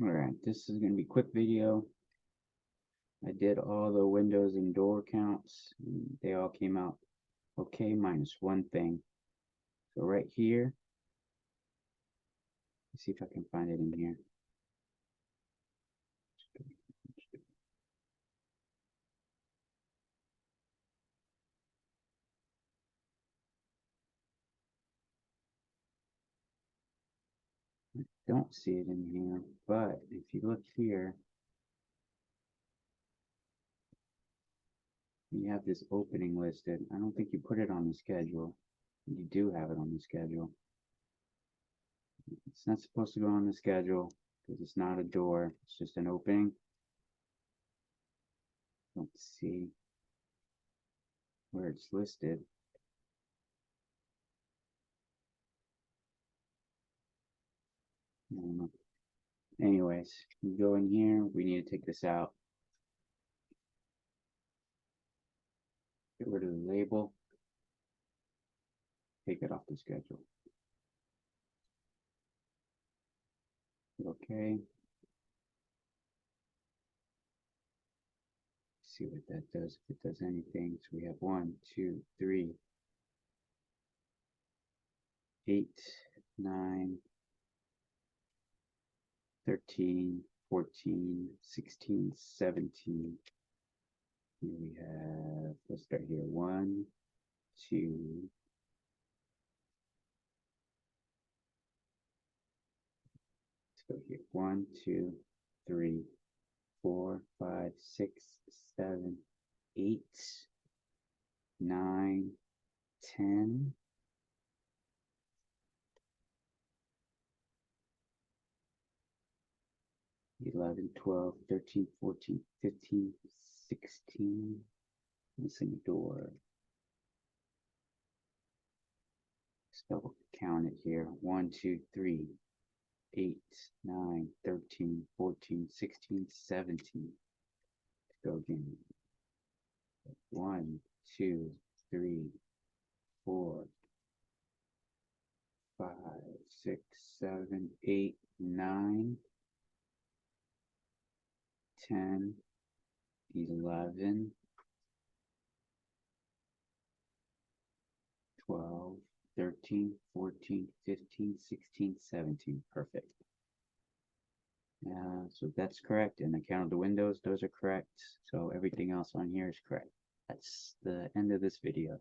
Alright, this is going to be a quick video. I did all the windows and door counts. And they all came out okay, minus one thing. So right here, let's see if I can find it in here. I don't see it in here, but if you look here, you have this opening listed. I don't think you put it on the schedule. You do have it on the schedule. It's not supposed to go on the schedule because it's not a door, it's just an opening. Don't see where it's listed. I don't know. Anyways, we go in here, we need to take this out. Get rid of the label. Take it off the schedule. Okay. See what that does, if it does anything. So we have 1, 2, 3, 8, 9, 13, 14, 16, 17. Here we have, let's start here. 1, 2, let's go here. 1, 2, 3, 4, 5, 6, 7, 8, 9, 10, 11, 12, 13, 14, 15, 16. Missing a door. Let's double count it here. 1, 2, 3, 8, 9, 13, 14, 16, 17. Let's go again. 1, 2, 3, 4, 5, 6, 7, 8, 9, 10, 11, 12, 13, 14, 15, 16, 17. Perfect. So that's correct, and I counted the windows, those are correct. So everything else on here is correct. That's the end of this video.